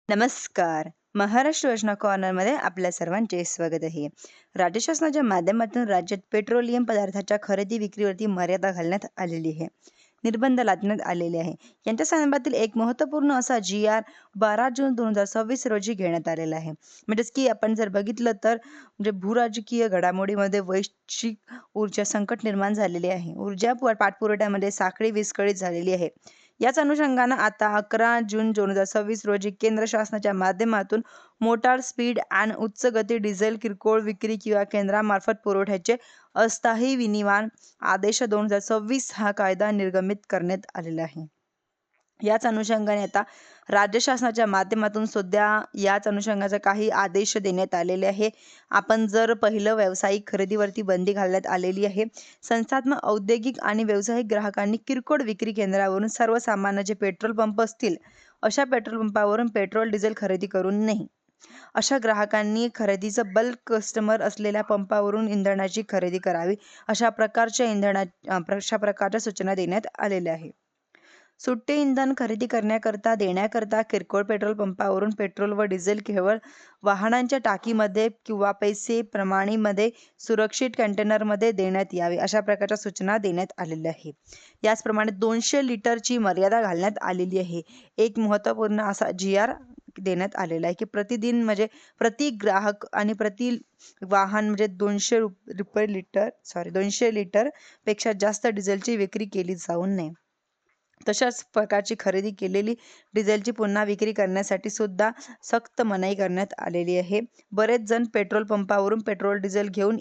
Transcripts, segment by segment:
नमस्कार. महाराष्ट्र योजना कॉर्नरमध्ये आपल्या सर्वांचे स्वागत आहे. राज्य शासनाच्या माध्यमातून राज्यात पेट्रोलियम पदार्थाच्या खरेदी विक्रीवरती मर्यादा घालण्यात आलेली आहे. निर्बंध लादण्यात आलेले आहे. यांच्या संदर्भातील एक महत्त्वपूर्ण असा जी.आर. 12 जून 2026 रोजी घेण्यात आलेला आहे. म्हणजेच की आपण जर बघितलं तर म्हणजे भूराजकीय घडामोडीमध्ये वैश्विक ऊर्जा संकट निर्माण झालेले आहे. ऊर्जा पाठपुरवठ्यामध्ये साखळी विस्कळीत झालेली आहे. याच अनुषंगानं आता 11 जून 2026 रोजी केंद्र शासनाच्या माध्यमातून मोटार स्पीड आणि उच्च गती डिझेल किरकोळ विक्री किंवा केंद्रामार्फत पुरवठ्याचे अस्थायी विनिमान आदेश 2026 हा कायदा निर्गमित करण्यात आलेला आहे. याच अनुषंगाने आता राज्य शासनाच्या माध्यमातून सुद्धा याच अनुषंगाचे काही आदेश देण्यात आलेले आहे. आपण जर पहिलं व्यावसायिक खरेदीवरती बंदी घालण्यात आलेली आहे. संस्थात्मक औद्योगिक आणि व्यावसायिक ग्राहकांनी किरकोळ विक्री केंद्रावरून सर्वसामान्य जे पेट्रोल पंप असतील अशा पेट्रोल पंपावरून पेट्रोल डिझेल खरेदी करू नये. अशा ग्राहकांनी खरेदीचं बल्क कस्टमर असलेल्या पंपावरून इंधनाची खरेदी करावी. अशा प्रकारच्या सूचना देण्यात आलेल्या आहे. सुट्टे इंधन खरेदी देण्याकरता किरकोळ पेट्रोल पंपावरून पेट्रोल व डिझेल केवळ वाहनांच्या टाकीमध्ये किंवा पैसे प्रमाणीमध्ये सुरक्षित कंटेनरमध्ये देण्यात यावे. अशा प्रकारच्या सूचना देण्यात आलेल्या आहे. याचप्रमाणे 200 लिटरची मर्यादा घालण्यात आलेली आहे. एक महत्त्वपूर्ण असा जी.आर. देण्यात आलेला आहे की प्रतिदिन म्हणजे प्रति ग्राहक आणि प्रति वाहन म्हणजे 200 लिटर पेक्षा जास्त डिझेलची विक्री केली जाऊ नये. तशाच प्रकारची खरेदी केलेली डिझेलची पुन्हा विक्री करण्यासाठी सुद्धा सक्त मनाई करण्यात आलेली आहे. बरेच जण पेट्रोल पंपावरून पेट्रोल डिझेल घेऊन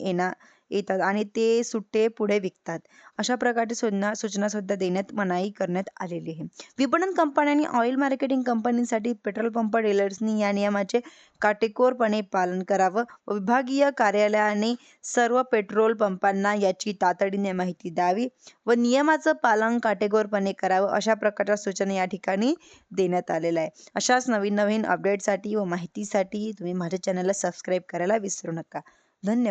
येतात आणि ते सुट्टे पुढे विकतात. अशा प्रकारची सूचना सुद्धा देण्यात मनाई करण्यात आलेली आहे. विपणन कंपन्यांनी ऑइल मार्केटिंग कंपनीसाठी पेट्रोल पंप डीलर्सनी या नियमाचे काटेकोरपणे पालन करावं व विभागीय कार्यालयाने सर्व पेट्रोल पंपांना याची तातडीने माहिती द्यावी व नियमाचं पालन काटेकोरपणे करावं. अशा प्रकारच्या सूचना या ठिकाणी देण्यात आलेल्या आहे. अशाच नवीन अपडेटसाठी व माहितीसाठी तुम्ही माझ्या चॅनलला सबस्क्राईब करायला विसरू नका. धन्यवाद.